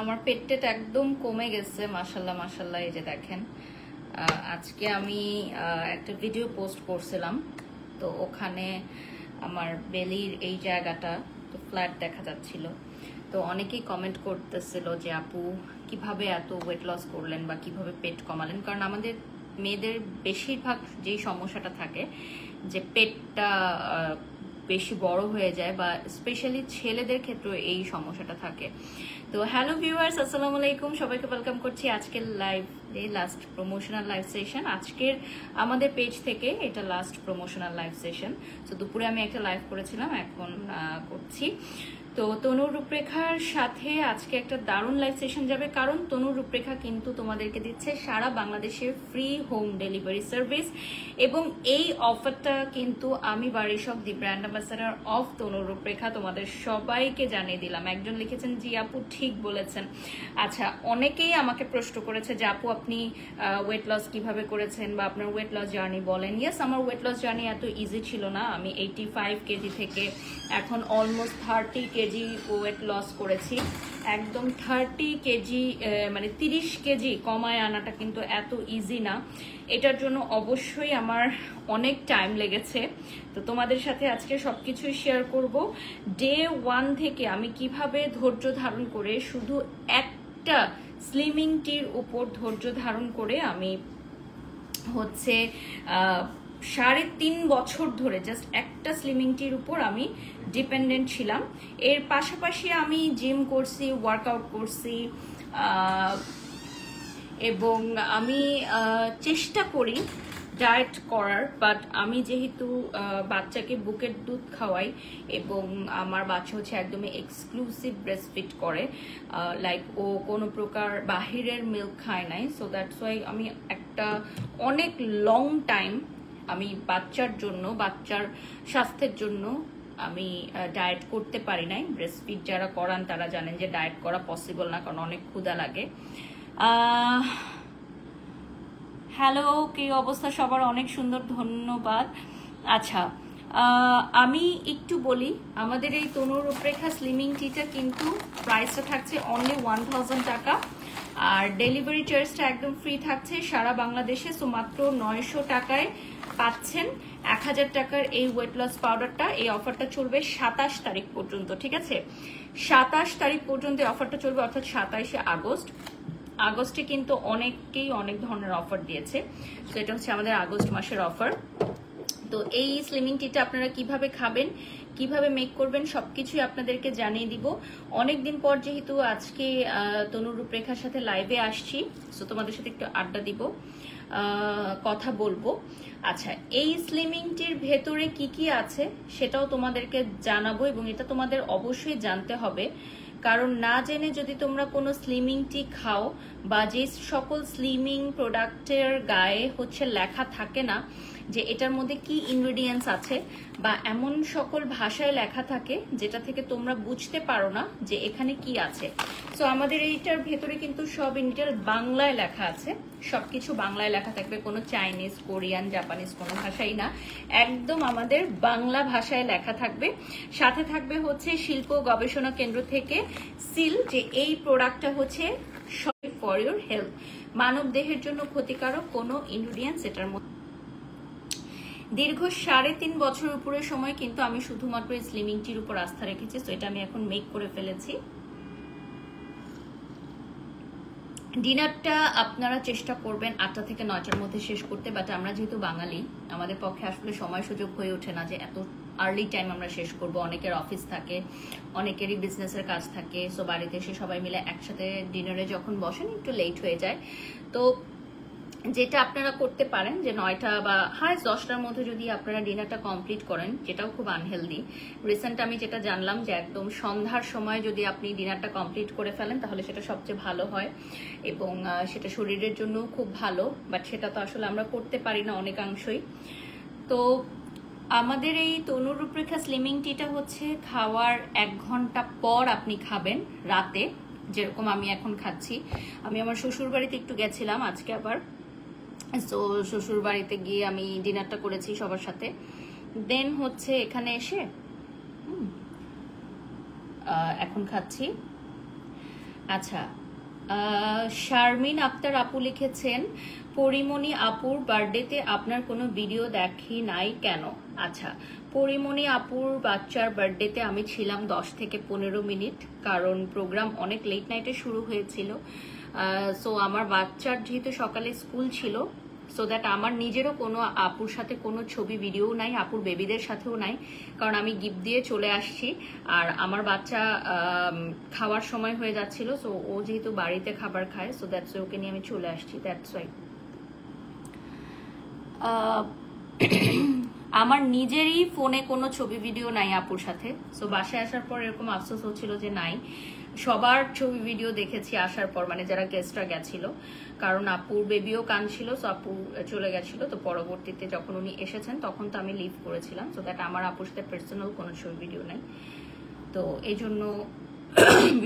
আমার পেটটা একদম কমে গেছে মাশাআল্লাহ মাশাআল্লাহ। এই যে দেখেন, আজকে আমি একটা ভিডিও পোস্ট করছিলাম, তো ওখানে আমার বেলির এই জায়গাটা তো ফ্ল্যাট দেখা যাচ্ছিল। তো অনেকেই কমেন্ট করতেছিল যে আপু কিভাবে এত ওয়েট লস করলেন বা কিভাবে পেট কমালেন, কারণ আমাদের মেয়েদের বেশিরভাগ যেই সমস্যাটা থাকে যে পেটটা বেশি বড় হয়ে যায়, বা স্পেশালি ছেলেদের ক্ষেত্রে এই সমস্যাটা থাকে। তো হ্যালো ভিউয়ার্স, আসসালামু আলাইকুম, সবাইকে ওয়েলকাম করছি আজকের live last promotional live session. আজকের আমাদের পেজ থেকে এটা লাস্ট প্রমোশনাল লাইভ সেশন। তো দুপুরে আমি একটা লাইভ করেছিলাম, এখন করছি। তো তনুর রূপরেখার সাথে আজকে একটা দারুণ লাইভ সেশন যাবে, কারণ তনুর রূপরেখা কিন্তু তোমাদেরকে দিচ্ছে সারা বাংলাদেশের ফ্রি হোম ডেলিভারি সার্ভিস। এবং এই অফারটা কিন্তু আমি বারিশক দি ব্র্যান্ড অ্যাম্বাসাডার অফ তনুর রূপরেখা তোমাদের সবাইকে জানিয়ে দিলাম। একজন লিখেছেন জি আপু ঠিক বলেছেন। আচ্ছা, অনেকেই আমাকে প্রশ্ন করেছে যে আপু আপনি ওয়েট লস কিভাবে করেছেন বা আপনার ওয়েট লস জার্নি বলেন। ইয়েস, আমার ওয়েট লস জার্নি এত ইজি ছিল না। আমি 85 কেজি থেকে এখন অলমোস্ট 30 কেজি ওয়েট লস করেছি। একদম 30 কেজি মানে 30 কেজি কমায় আনাটা কিন্তু এত ইজি না। এটার জন্য অবশ্যই আমার অনেক টাইম লেগেছে। তো তোমাদের সাথে আজকে সবকিছুই শেয়ার করব। ডে 1 থেকে আমি কিভাবে ধৈর্য ধারণ করে শুধু একটা স্লিমিং টির উপর ধৈর্য ধারণ করে আমি হচ্ছে 3.5 বছর ধরে জাস্ট একটা স্লিমিং টির উপর আমি ডিপেন্ডেন্ট ছিলাম। এর পাশাপাশি আমি জিম করছি, ওয়ার্কআউট করছি, এবং আমি চেষ্টা করি ডায়েট করার। বাট আমি যেহেতু বাচ্চাকে বুকের দুধ খাওয়াই এবং আমার বাচ্চা হচ্ছে একদমই এক্সক্লুসিভ ব্রেস্টফিড করে, লাইক ও কোনো প্রকার বাহিরের মিল্ক খায় নাই। সো দ্যাটস ওয়াই আমি একটা অনেক লং টাইম আমি বাচ্চার জন্য, বাচ্চার স্বাস্থ্যের জন্য আমি ডায়েট করতে পারি নাই। ব্রেস্টফিড যারা করান তারা জানেন যে ডায়েট করা পসিবল না, কারণ অনেক ক্ষুধা লাগে। হ্যালো, কি অবস্থা সবার? অনেক সুন্দর, ধন্যবাদ। আচ্ছা, আমি একটু বলি, আমাদের এই তনুর রূপরেখা স্লিমিং টিটা কিন্তু প্রাইসটা থাকছে অনলি 1000 টাকা, আর ডেলিভারি চার্জটা একদম ফ্রি থাকছে সারা বাংলাদেশে। সো মাত্র 900 টাকায় পাচ্ছেন 1000 টাকার এই ওয়েট লস পাউডারটা। এই অফারটা চলবে 27 তারিখ পর্যন্ত, ঠিক আছে? 27 তারিখ পর্যন্ত অফারটা চলবে, অর্থাৎ 27শে আগস্ট। আগস্টে কিন্তু অনেকেই অনেক ধরনের অফার দিয়েছে। তো এটা হচ্ছে আমাদের আগস্ট মাসের অফার। তো এই স্লিমিং টিটা আপনারা কিভাবে খাবেন, কিভাবে মেক করবেন, সবকিছুই আপনাদেরকে জানিয়ে দিব। অনেকদিন পর যেহেতু আজকে তনুর রূপরেখার সাথে লাইভে আসছি, তো তোমাদের সাথে একটু আড্ডা দিব, কথা বলবো। আচ্ছা, এই স্লিমিং টির ভেতরে কি কি আছে সেটাও তোমাদেরকে জানাবো, এবং এটা তোমাদের অবশ্যই জানতে হবে, কারণ না জেনে যদি তোমরা কোনো স্লিমিং টি খাও বা যে সকল স্লিমিং প্রোডাক্টের গায়ে হচ্ছে লেখা থাকে না যে এটার মধ্যে কি ইনগ্রেডিয়েন্টস আছে, বা এমন সকল ভাষায় লেখা থাকে যেটা থেকে তোমরা বুঝতে পারো না যে এখানে কি আছে। সো আমাদের এইটার ভেতরে কিন্তু সব ইন ডিটেল বাংলায় লেখা আছে, সবকিছু বাংলায় লেখা থাকবে, কোনো চাইনিজ, কোরিয়ান, জাপানিজ কোনো ভাষাই না, একদম আমাদের বাংলা ভাষায় লেখা থাকবে। সাথে থাকবে হচ্ছে শিল্প গবেষণা কেন্দ্র থেকে সিল, যে এই প্রোডাক্টটা হচ্ছে ফর ইউর হেলথ, মানব দেহের জন্য ক্ষতিকারক কোনো ইনগ্রেডিয়েন্টস এটার মধ্যে। দীর্ঘ 3.5 বছর উপরের সময় কিন্তু আমি শুধুমাত্র এই স্লিমিং টির উপর আস্থা রেখেছি। তো এটা আমি এখন মেক করে ফেলেছি। ডিনারটা আপনারা চেষ্টা করবেন 8টা থেকে 9টার মধ্যে শেষ করতে, বাট আমরা যেহেতু বাঙালি আমাদের পক্ষে আসলে সময় সুযোগ হয়ে ওঠে না যে এত আর্লি টাইম আমরা শেষ করব। অনেকের অফিস থাকে, অনেকেরই বিজনেসের কাজ থাকে। সো বাড়িতে এসে সবাই মিলে একসাথে ডিনারে যখন বসেন একটু লেট হয়ে যায়। তো যেটা আপনারা করতে পারেন যে 9টা বা 10টার মধ্যে যদি আপনারা ডিনারটা কমপ্লিট করেন, যেটাও খুব আনহেলদি। রিসেন্ট আমি যেটা জানলাম যে একদম সন্ধ্যার সময় যদি আপনি ডিনারটা কমপ্লিট করে ফেলেন তাহলে সেটা সবচেয়ে ভালো হয়, এবং সেটা শরীরের জন্য খুব ভালো। বাট সেটা তো আসলে আমরা করতে পারি না অনেকাংশই। তো আমাদের এই তনুর রূপরেখা স্লিমিং টিটা হচ্ছে খাওয়ার 1 ঘন্টা পর আপনি খাবেন রাতে, যেরকম আমি এখন খাচ্ছি। আমি আমার শ্বশুর বাড়িতে একটু গেছিলাম আজকে আবার, তো শ্বশুর বাড়িতে গিয়ে আমি ডিনারটা করেছি সবার সাথে। দেন হচ্ছে এখানে এসে এখন খাচ্ছি। আচ্ছা, শারমিন আক্তার আপু লিখেছেন, পরিমণি আপুর বার্থডেতে আপনার কোনো ভিডিও দেখি নাই কেন? আচ্ছা, পরিমণি আপুর বাচ্চার বার্থডেতে আমি ছিলাম 10 থেকে 15 মিনিট, কারণ প্রোগ্রাম অনেক লেট নাইটে শুরু হয়েছিল। সো আমার বাচ্চার যেহেতু সকালে স্কুল ছিল, সো দ্যাট আমার নিজেরও কোনো আপুর সাথে কোনো ছবি ভিডিও নাই, আপুর বেবিদের সাথেও নাই, কারণ আমি গিফট দিয়ে চলে আসছি। আর আমার বাচ্চা খাওয়ার সময় হয়ে যাচ্ছিল, সো ও যেহেতু বাড়িতে খাবার খায়, সো দ্যাটস ওকে নিয়ে আমি চলে আসছি, দ্যাটস ওয়াই। আমার নিজেরই ফোনে কোনো ছবি ভিডিও নাই আপুর সাথে। সো বাসায় আসার পর এরকম আফসোস হচ্ছিল যে নাই, সবার ছবি ভিডিও দেখেছি আসার পর, মানে যারা গেস্টরা গেছিল, কারণ আপুর বেবিও কাঁদছিল, সো আপু চলে গেছিল। তো পরবর্তীতে যখন উনি এসেছেন তখন তো আমি লিভ করেছিলাম, সো দ্যাট আমার আপুর সাথে পার্সোনাল কোনো ছবি ভিডিও নাই। তো এই জন্য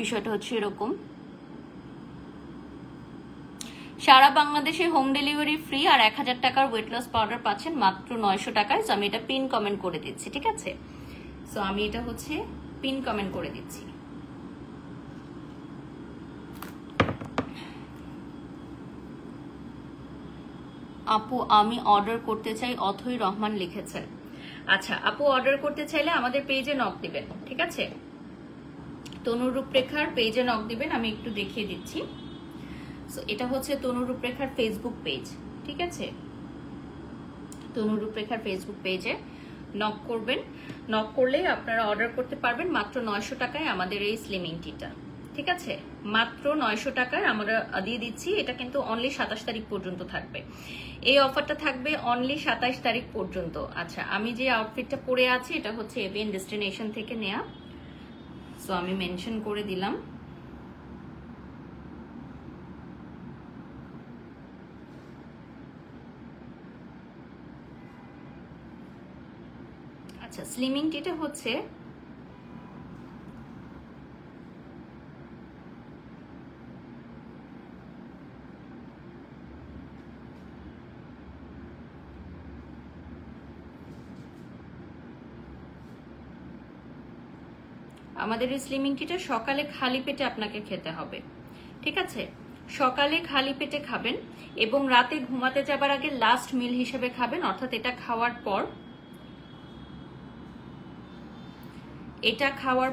বিষয়টা হচ্ছে এরকম। সারা বাংলাদেশে হোম ডেলিভারি ফ্রি, আর 1000 টাকার ওয়েট লস পাউডার পাচ্ছেন মাত্র 900 টাকায়। সো আমি এটা পিন কমেন্ট করে দিচ্ছি, ঠিক আছে? সো আমি এটা হচ্ছে পিন কমেন্ট করে দিচ্ছি। আপু আমি অর্ডার করতে চাই, অথৈ রহমান লিখেছেন। আচ্ছা আপু, অর্ডার করতে চাইলে আমাদের পেজে নক দিবেন, ঠিক আছে? তনু রূপরেখার পেজে নক দিবেন, আমি একটু দেখিয়ে দিচ্ছি। সো এটা হচ্ছে তনু রূপরেখার ফেসবুক পেজ, ঠিক আছে? তনু রূপরেখার ফেসবুক পেজে নক করবেন, নক করলেই আপনারা অর্ডার করতে পারবেন মাত্র 900 টাকায় আমাদের এই স্লিমিং টিটা, ঠিক আছে? মাত্র 900 টাকায় আমরা দিয়ে দিচ্ছি। এটা কিন্তু অনলি 27 তারিখ পর্যন্ত থাকবে, এই অফারটা থাকবে অনলি 27 তারিখ পর্যন্ত। আচ্ছা, আমি যে আউটফিটটা পরে আছি এটা হচ্ছে এভিএন ডেস্টিনেশন থেকে নেয়া, সো আমি মেনশন করে দিলাম। আচ্ছা, স্লিমিং টিটা হচ্ছে আমাদের এই স্লিমিং টিটা সকালে খালি পেটে আপনাকে খেতে হবে, ঠিক আছে? সকালে খালি পেটে খাবেন এবং রাতে ঘুমাতে যাবার আগে লাস্ট মিল হিসেবে খাবেন, অর্থাৎ এটা খাওয়ার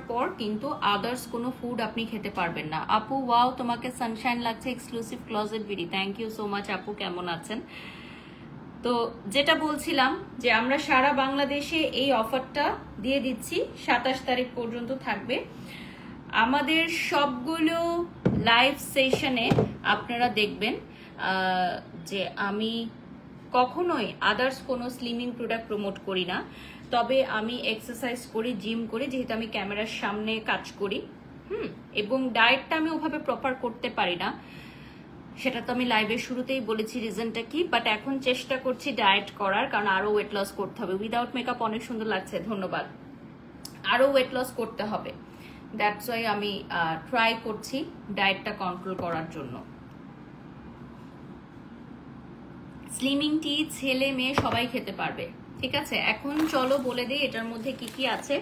পর কিন্তু আদার্স কোনো ফুড আপনি খেতে পারবেন না। আপু ওয়াও, তোমাকে সানশাইন লাগছে, exclusive closet BD. Thank you so much আপু, কেমন আছেন? তো যেটা বলছিলাম যে আমরা সারা বাংলাদেশে এই অফারটা দিয়ে দিচ্ছি, 27 তারিখ পর্যন্ত থাকবে। আমাদের সবগুলো লাইভ সেশনে আপনারা দেখবেন যে আমি কখনোই আদার্স কোনো স্লিমিং প্রোডাক্ট প্রমোট করি না, তবে আমি এক্সারসাইজ করি, জিম করি, যেহেতু আমি ক্যামেরার সামনে কাজ করি। এবং ডায়েটটা আমি ওভাবে প্রপার করতে পারি না, সেটা তো আমি লাইভের শুরুতেই বলেছি রিজনটা কি, বাট এখন চেষ্টা করছি ডায়েট করার, কারণ আরো ওয়েট লস করতে হবে। উইদাউট মেকআপ অনেক সুন্দর লাগছে, ধন্যবাদ। আরো ওয়েট লস করতে হবে, দ্যাটস ওয়াই আমি ট্রাই করছি ডায়েটটা কন্ট্রোল করার জন্য। স্লিমিং টি ছেলে মেয়ে সবাই খেতে পারবে, ঠিক আছে? এখন চলো বলে দিই এটার মধ্যে কি কি আছে।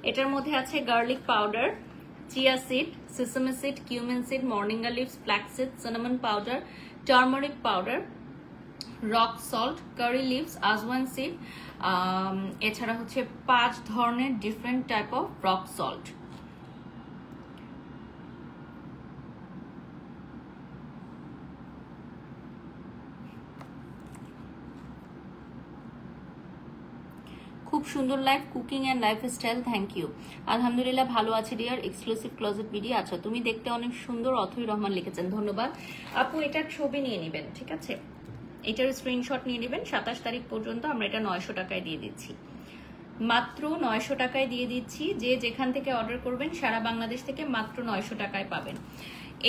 এটার মধ্যে আছে garlic powder, chia seed, sesame seed, cumin seed, moringa leaves, flax seed, cinnamon powder, turmeric powder, rock salt, curry leaves, ajwain seed, এছাড়া হচ্ছে 5 ধরনের different type of rock salt. খুব সুন্দর life, cooking and lifestyle, thank you. আলহামদুলিল্লাহ ভালো আছি deer, exclusive closet video. আচ্ছা, তুমি দেখতে অনেক সুন্দর, অথৈ রহমান লিখেছেন, ধন্যবাদ আপু। এটার ছবি নিয়ে নেবেন, ঠিক আছে? এটার স্ক্রিনশট নিয়ে নেবেন। 27 তারিখ পর্যন্ত আমরা এটা 900 টাকায় দিয়ে দিচ্ছি, মাত্র 900 টাকায় দিয়ে দিচ্ছি। যে যেখান থেকে অর্ডার করবেন সারা বাংলাদেশ থেকে মাত্র 900 টাকায় পাবেন।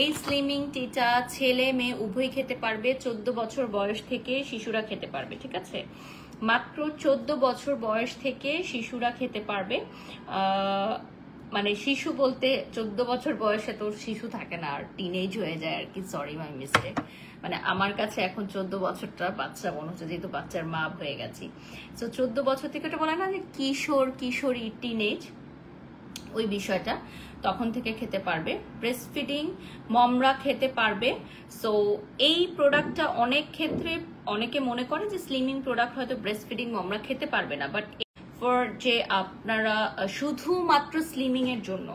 এই স্লিমিং টিটা ছেলে মেয়ে উভয় খেতে পারবে, 14 বছর বয়স থেকে শিশুরা খেতে পারবে, ঠিক আছে? মাত্র 14 বছর বয়স থেকে শিশুরা খেতে পারবে। মানে শিশু বলতে 14 বছর বয়সে তো শিশু থাকে না, আর টিনেজ হয়ে যায় আর কি, সরি মাই মিস্টেক। মানে আমার কাছে এখন 14 বছরটা বাচ্চা মনে হচ্ছে, যেহেতু বাচ্চার মা হয়ে গেছি। তো 14 বছর থেকে ওটা বলে না যে কিশোর কিশোরী, টিনেজ, ওই বিষয়টা, তখন থেকে খেতে পারবে। ব্রেস্ট ফিডিং মমরা খেতে পারবে। সো এই প্রোডাক্টটা অনেক ক্ষেত্রে অনেকে মনে করে যে স্লিমিং প্রোডাক্ট হয়তো ব্রেস্ট ফিডিং মমরা খেতে পারবে না, বাট ফর যে আপনারা শুধুমাত্র স্লিমিং এর জন্য।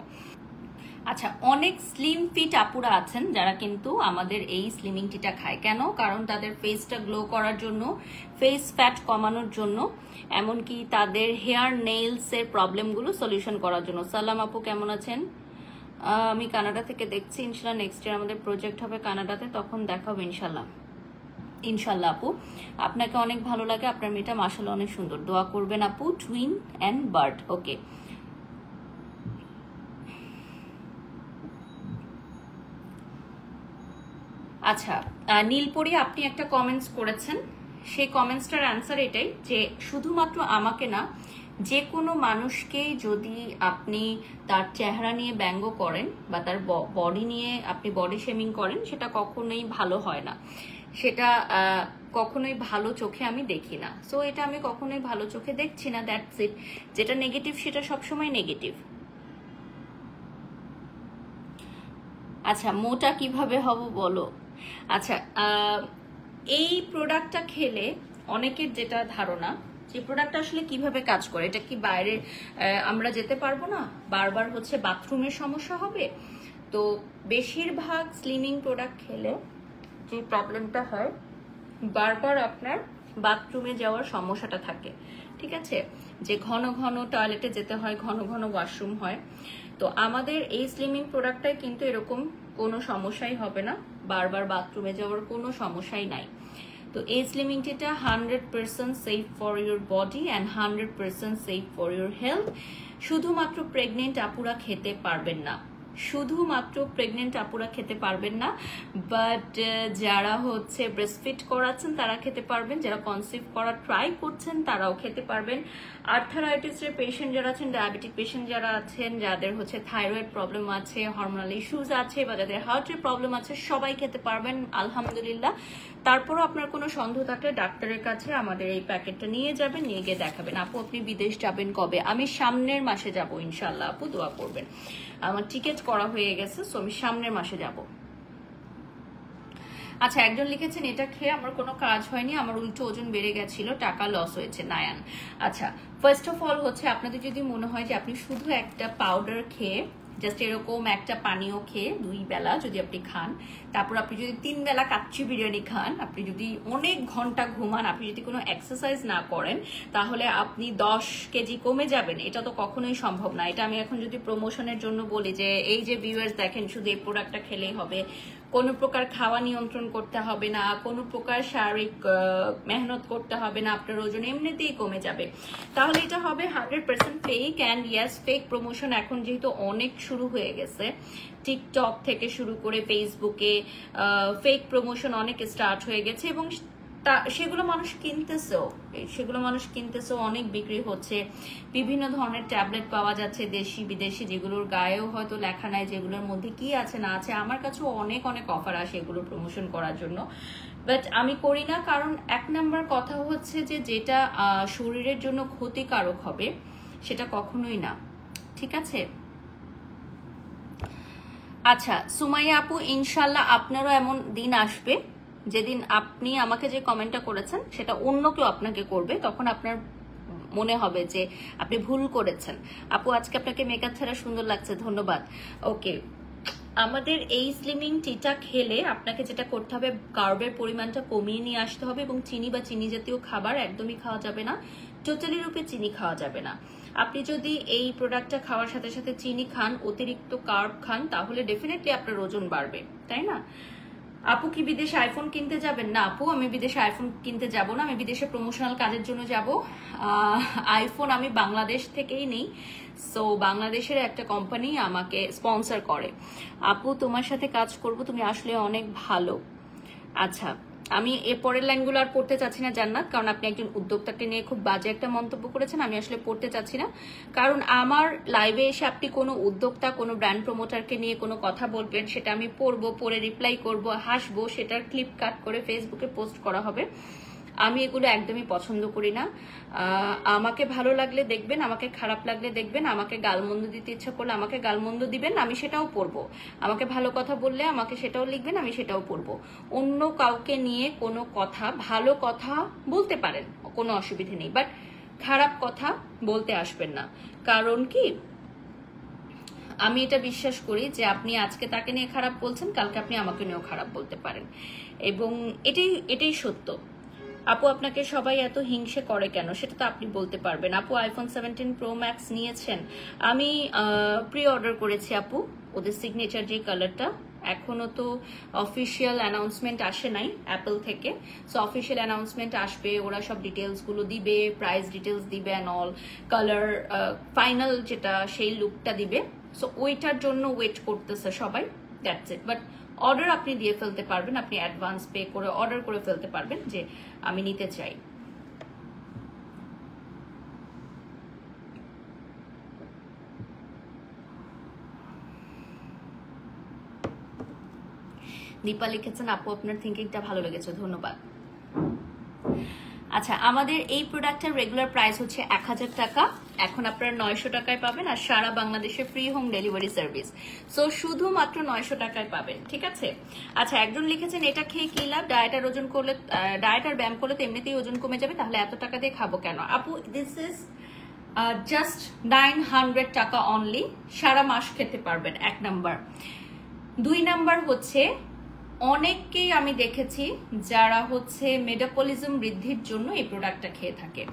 আচ্ছা, অনেক স্লিম ফিট আপুরা আছেন যারা কিন্তু আমাদের এই স্লিমিং টিটা খায়। কেন? কারণ তাদের ফেসটা গ্লো করার জন্য, ফেস ফ্যাট কমানোর জন্য, এমনকি তাদের হেয়ার নেইলস এর প্রবলেমগুলো সলিউশন করার জন্য। সালাম আপু, কেমন আছেন? আমি কানাডা থেকে দেখছি। ইনশাল্লাহ নেক্সট ইয়ার আমাদের প্রজেক্ট হবে কানাডাতে, তখন দেখাবো ইনশাল্লাহ। ইনশাল্লাহ আপু, আপনাকে অনেক ভালো লাগে, আপনার মেয়েটা মাশাআল্লাহ অনেক সুন্দর। দোয়া করবেন আপু। টুইন অ্যান্ড বার্ড, ওকে। আচ্ছা, নীলপরি আপনি একটা কমেন্টস করেছেন, সেই কমেন্টসটার অ্যান্সার এটাই যে শুধুমাত্র আমাকে না, যে কোনো মানুষকেই যদি আপনি তার চেহারা নিয়ে ব্যঙ্গ করেন বা তার বডি নিয়ে আপনি বডি শেমিং করেন, সেটা কখনোই ভালো হয় না, সেটা কখনোই ভালো চোখে আমি দেখি না। সো এটা আমি কখনোই ভালো চোখে দেখছি না, দ্যাটস ইট। যেটা নেগেটিভ সেটা সবসময় নেগেটিভ। আচ্ছা, মোটা কিভাবে হব বলো? আচ্ছা, এই প্রোডাক্টটা খেলে অনেকের যেটা ধারণা, যে প্রোডাক্টটা আসলে কিভাবে কাজ করে, এটা কি বাইরে আমরা যেতে পারবো না, বারবার হচ্ছে বাথরুমের সমস্যা হবে। তো বেশিরভাগ স্লিমিং প্রোডাক্ট খেলে যে প্রবলেমটা হয়, বারবার আপনার বাথরুমে যাওয়ার সমস্যাটা থাকে, ঠিক আছে, যে ঘন ঘন টয়লেটে যেতে হয়, ঘন ঘন ওয়াশরুম হয়। তো আমাদের এই স্লিমিং প্রোডাক্টটাই কিন্তু এরকম কোনো সমস্যাই হবে না, বারবার বাথরুমে যাওয়ার কোনো সমস্যাই নাই। তো এই স্লিমিং টিটা 100% safe for your body and 100% safe for your health. শুধুমাত্র প্রেগনেন্ট আপুরা খেতে পারবেন না, শুধুমাত্র প্রেগনেন্ট আপুরা খেতে পারবেন না, বাট যারা হচ্ছে ব্রেস্টফিড করাচ্ছেন তারা খেতে পারবেন, যারা কনসিভ করার ট্রাই করছেন তারাও খেতে পারবেন। আর্থারাইটিসের পেশেন্ট যারা আছেন, ডায়াবেটিক পেশেন্ট যারা আছেন, যাদের হচ্ছে থাইরয়েড প্রবলেম আছে, হরমোনাল ইস্যুস আছে, বা যাদের হার্টের প্রবলেম আছে, সবাই খেতে পারবেন আলহামদুলিল্লাহ। তারপরও আপনার কোনো সন্দেহ থাকলে ডাক্তারের কাছে আমাদের এই প্যাকেটটা নিয়ে যাবেন, নিয়ে গিয়ে দেখাবেন। আপু আপনি বিদেশ যাবেন কবে? আমি সামনের মাসে যাব ইনশাল্লাহ আপু, দোয়া করবেন। আমার টিকিট করা হয়ে গেছে, সো আমি সামনের মাসে যাব। আচ্ছা, একজন লিখেছেন এটা খেয়ে আমার কোনো কাজ হয়নি, আমার উল্টো ওজন বেড়ে গেছিল, টাকা লস হয়েছে, নায়ান। আচ্ছা, ফার্স্ট অফ অল হচ্ছে আপনাদের যদি মনে হয় যে আপনি শুধু একটা পাউডার খেয়ে, জাস্ট এরকম একটা পানীয় খেয়ে 2 বেলা যদি আপনি খান, তারপর আপনি যদি 3 বেলা কাচ্চি বিরিয়ানি খান, আপনি যদি অনেক ঘন্টা ঘুমান, আপনি যদি কোনো এক্সারসাইজ না করেন, তাহলে আপনি 10 কেজি কমে যাবেন, এটা তো কখনোই সম্ভব না। এটা আমি এখন যদি প্রমোশনের জন্য বলি যে এই যে ভিউয়ার্স দেখেন শুধু এই প্রোডাক্টটা খেলেই হবে, কোনো প্রকার খাওয়া নিয়ন্ত্রণ করতে হবে না, কোনো প্রকার শারীরিক মেহনত করতে হবে না, আপনার ওজন এমনিতেই কমে যাবে, তাহলে এটা হবে 100% fake. And yes, fake promotion এখন যেহেতু অনেক শুরু হয়ে গেছে, টিকটক থেকে শুরু করে ফেসবুকে ফেক প্রমোশন অনেক স্টার্ট হয়ে গেছে, এবং সেগুলো মানুষ কিনতেছেও, অনেক বিক্রি হচ্ছে। বিভিন্ন ধরনের ট্যাবলেট পাওয়া যাচ্ছে দেশি বিদেশি, যেগুলোর গায়েও হয়তো লেখা নাই যেগুলোর মধ্যে কি আছে না আছে। আমার কাছেও অনেক অনেক অফার আসে এগুলো প্রমোশন করার জন্য, বাট আমি করি না। কারণ 1 নাম্বার কথা হচ্ছে যে যেটা শরীরের জন্য ক্ষতিকারক হবে সেটা কখনোই না, ঠিক আছে। আচ্ছা সুমাইয়া আপু, ইনশাল্লাহ আপনারও এমন দিন আসবে যেদিন আপনি আমাকে যে কমেন্টটা করেছেন সেটা অন্য কেউ আপনাকে করবে, তখন আপনার মনে হবে যে আপনি ভুল করেছেন। আপু আজকে আপনাকে মেকআপ ছাড়া সুন্দর লাগছে, ধন্যবাদ। ওকে, আমাদের এই স্লিমিং টিটা খেলে আপনাকে যেটা করতে হবে, কার্বের পরিমাণটা কমিয়ে নিয়ে আসতে হবে, এবং চিনি বা চিনি জাতীয় খাবার একদমই খাওয়া যাবে না, টোটালি রূপে চিনি খাওয়া যাবে না। আপনি যদি এই প্রোডাক্টটা খাওয়ার সাথে সাথে চিনি খান, অতিরিক্ত কার্ব খান, তাহলে ডেফিনেটলি আপনার ওজন বাড়বে, তাই না? আপু কি বিদেশে আইফোন কিনতে যাবেন? না আপু, আমি বিদেশে আইফোন কিনতে যাব না, আমি বিদেশে প্রমোশনাল কাজের জন্য যাব। আইফোন আমি বাংলাদেশ থেকেই নেই, সো বাংলাদেশের একটা কোম্পানি আমাকে স্পন্সর করে। আপু তোমার সাথে কাজ করব, তুমি আসলে অনেক ভালো। আচ্ছা, আমি এর পরের লাইনগুলো আর পড়তে চাচ্ছি না জান্নাত, কারণ আপনি একজন উদ্যোক্তাকে নিয়ে খুব বাজে একটা মন্তব্য করেছেন, আমি আসলে পড়তে চাচ্ছি না। কারণ আমার লাইভে এসে আপনি কোনো উদ্যোক্তা, কোনো ব্র্যান্ড প্রমোটারকে নিয়ে কোনো কথা বলবেন, সেটা আমি পড়বো, পড়ে রিপ্লাই করব, হাসবো, সেটার ক্লিপ কাট করে ফেসবুকে পোস্ট করা হবে। আমি এগুলো একদমই পছন্দ করি না। আমাকে ভালো লাগলে দেখবেন, আমাকে খারাপ লাগলে দেখবেন, আমাকে গালমন্দ দিতে ইচ্ছা করলে আমাকে গালমন্দ দিবেন, আমি সেটাও পড়বো। আমাকে ভালো কথা বললে আমাকে সেটাও লিখবেন, আমি সেটাও পড়বো। অন্য কাউকে নিয়ে কোনো কথা, ভালো কথা বলতে পারেন, কোনো অসুবিধা নেই, বাট খারাপ কথা বলতে আসবেন না। কারণ কি, আমি এটা বিশ্বাস করি যে আপনি আজকে তাকে নিয়ে খারাপ বলছেন, কালকে আপনি আমাকে নিয়েও খারাপ বলতে পারেন, এবং এটাই সত্য। আপু আপনাকে সবাই এত হিংসে করে কেন, সেটা তো আপনি বলতে পারবেন। আপু আইফোন 17 প্রো ম্যাক্স নিয়েছেন? আমি প্রি অর্ডার করেছি আপু, ওদের সিগনেচার যে কালারটা। এখনো তো অফিসিয়াল অ্যানাউন্সমেন্ট আসে নাই অ্যাপল থেকে, সো অফিসিয়াল অ্যানাউন্সমেন্ট আসবে, ওরা সব ডিটেলস গুলো দিবে, প্রাইস ডিটেলস দিবে অ্যান্ড অল, কালার ফাইনাল যেটা সেই লুকটা দিবে। সো ওইটার জন্য ওয়েট করতেছে সবাই, দ্যাটস ইট। বাট অর্ডার আপনি দিয়ে ফেলতে পারবেন, আপনি অ্যাডভান্স পে করে অর্ডার করে ফেলতে পারবেন যে আমি নিতে চাই। দীপা লিখেছেন আপু আপনার থিঙ্কিংটা ভালো লেগেছে, ধন্যবাদ। আচ্ছা, আমাদের এই প্রোডাক্টের রেগুলার প্রাইস হচ্ছে 1000 টাকা, এখন আপনারা 900 টাকায় পাবেন, আর সারা বাংলাদেশে free home delivery service. So শুধুমাত্র 900 টাকায় পাবেন, ঠিক আছে? আচ্ছা, একজন লিখেছেন এটা খেয়ে কি লাভ, ডায়েট আর ওজন করলে, ডায়েট আর ব্যায়াম করলে তো এমনিতেই ওজন কমে যাবে, তাহলে এত টাকা দিয়ে খাবো কেন? আপু দিস ইজ জাস্ট 900 টাকা অনলি, সারা মাস খেতে পারবেন, 1 নাম্বার। 2 নাম্বার হচ্ছে, অনেককেই আমি দেখেছি যারা হচ্ছে মেটাবলিজম বৃদ্ধির জন্য এই প্রোডাক্টটা খেয়ে থাকে।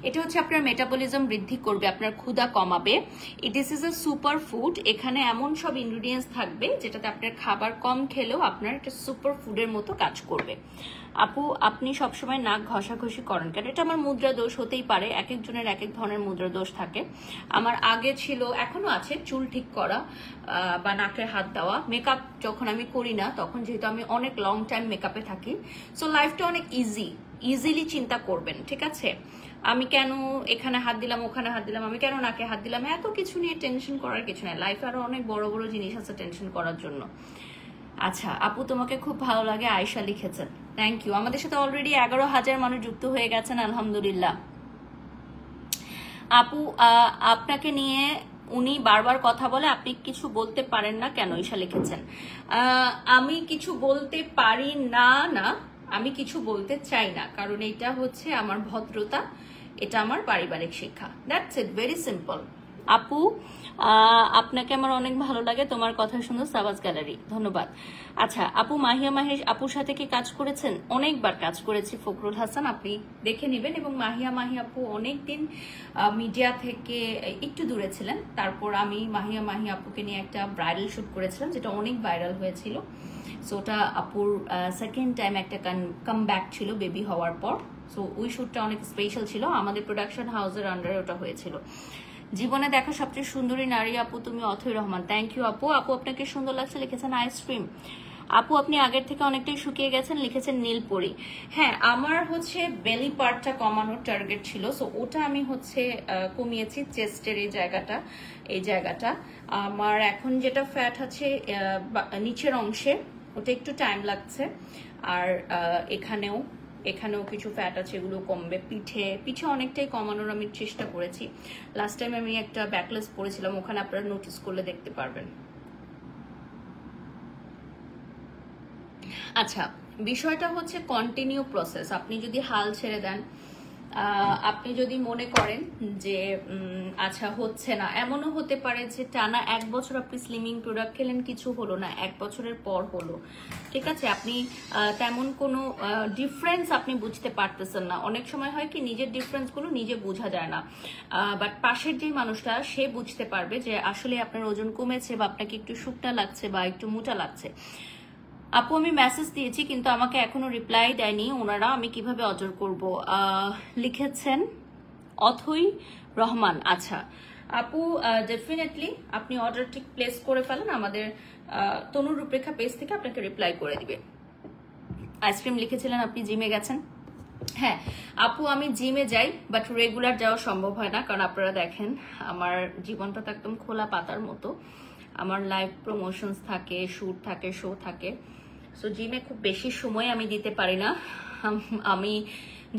এটা হচ্ছে আপনার মেটাবলিজম বৃদ্ধি করবে, আপনার ক্ষুধা কমাবে। This is a super food, এখানে এমন সব ইনগ্রিডিয়েন্টস থাকবে যেটাতে আপনার খাবার কম খেলেও আপনার একটা সুপার ফুডের মতো কাজ করবে। আপু আপনি সবসময় নাক ঘষাঘষি করেন কেন? এটা আমার মুদ্রা দোষ হতেই পারে, এক একজনের এক এক ধরনের মুদ্রা দোষ থাকে। আমার আগে ছিল, এখনো আছে, চুল ঠিক করা বা নাকের হাত দেওয়া। মেকআপ যখন আমি করি না তখন, যেহেতু আমি অনেক লং টাইম মেকআপে থাকি, সো লাইফটা অনেক ইজিলি চিন্তা করবেন, ঠিক আছে? আমি কেন এখানে হাত দিলাম, ওখানে হাত দিলাম, আমি কেন নাকে হাত দিলাম, এত কিছু নিয়ে টেনশন করার কিছু নাই। লাইফে আরো অনেক বড় বড় জিনিস আছে টেনশন করার জন্য। আচ্ছা আপু তোমাকে খুব ভালো লাগে, আয়েশা লিখেছেন, থ্যাংক ইউ। আমাদের সাথে অলরেডি 11,000 মানুষ যুক্ত হয়ে গেছেন, আলহামদুলিল্লাহ। আপু আপনাকে নিয়ে উনি বারবার কথা বলে, আপনি কিছু বলতে পারেন না কেন, ঈশা লিখেছেন। আমি কিছু বলতে পারি না, আমি কিছু বলতে চাই না, কারণ এটা হচ্ছে আমার ভদ্রতা, এটা আমার পারিবারিক শিক্ষা, দ্যাটস ইট, ভেরি সিম্পল। আপু আপনাকে আমার অনেক ভালো লাগে, তোমার কথা শুনো, সাবাস গ্যালারি, ধন্যবাদ। আচ্ছা আপু মাহিয়া মাহেশ আপুর সাথে কি কাজ করেছেন? অনেকবার কাজ করেছি, ফখরুল হাসান, আপনি দেখে নেবেন। এবং মাহিয়া আপু অনেকদিন মিডিয়া থেকে একটু দূরে ছিলেন, তারপর আমি মাহিয়া আপুকে নিয়ে একটা ব্রাইডাল শুট করেছিলাম, যেটা অনেক ভাইরাল হয়েছিল। সো ওটা আপুর সেকেন্ড টাইম একটা কামব্যাক ছিল বেবি হওয়ার পর। সো ওই শুটটা অনেক স্পেশাল ছিল, আমাদের প্রোডাকশন হাউসের আন্ডারে ওটা হয়েছিল। জীবনে দেখা সবচেয়ে সুন্দরী নারী আপু তুমি, অথৈ রহমান, থ্যাংক ইউ আপু। আপু আপনাকে সুন্দর লাগছে লিখেছেন আইসক্রিম। আপু আপনি আগের থেকে অনেকটাই শুকিয়ে গেছেন লিখেছেন নীলপরি। হ্যাঁ, আমার হচ্ছে বেলি পার্টটা কমানোর টার্গেট ছিল, সো ওটা আমি হচ্ছে কমিয়েছি, চেস্টের এই জায়গাটা। আমার এখন যেটা ফ্যাট আছে নিচের অংশে, ওটা একটু টাইম লাগছে, আর এখানেও কিছু ফ্যাট আছে, এগুলো কমবে। পিঠে অনেকটাই কমানোর আমি চেষ্টা করেছি। লাস্ট টাইম আমি একটা ব্যাকলেস পরেছিলাম, ওখানে আপনারা নোটিস করলে দেখতে পারবেন। আচ্ছা, বিষয়টা হচ্ছে কন্টিনিউ প্রসেস। আপনি যদি হাল ছেড়ে দেন, আপনি যদি মনে করেন যে আচ্ছা হচ্ছে না, এমনও হতে পারে যে টানা 1 বছর আপনি স্লিমিং প্রোডাক্ট খেলেন, কিছু হলো না, 1 বছরের পর হলো, ঠিক আছে? আপনি তেমন কোনো ডিফারেন্স আপনি বুঝতে পারতেছেন না। অনেক সময় হয় কি, নিজের ডিফারেন্সগুলো নিজে বোঝা যায় না, বাট পাশের যে মানুষটা সে বুঝতে পারবে যে আসলে আপনার ওজন কমেছে, বা আপনাকে একটু শুকনা লাগছে বা একটু মোটা লাগছে। আপু আমি মেসেজ দিয়েছি কিন্তু আমাকে এখনো রিপ্লাই দেয়নি ওনারা, আমি কিভাবে অর্ডার করব? লিখেছেন অথৈ রহমান। আচ্ছা আপু, ডেফিনেটলি আপনি অর্ডারটি প্লেস করে ফেলেন, আমাদের তনু রূপরেখা পেজ থেকে আপনাকে রিপ্লাই করে দিবে। আইসক্রিম লিখেছিলেন আপনি জিমে গেছেন। হ্যাঁ আপু, আমি জিমে যাই, বাট রেগুলার যাওয়া সম্ভব হয় না, কারণ আপনারা দেখেন আমার জীবনটা তো একদম খোলা পাতার মতো। আমার লাইভ প্রমোশনস থাকে, শুট থাকে, শো থাকে, সো জিমে খুব বেশি সময় আমি দিতে পারি না। আমি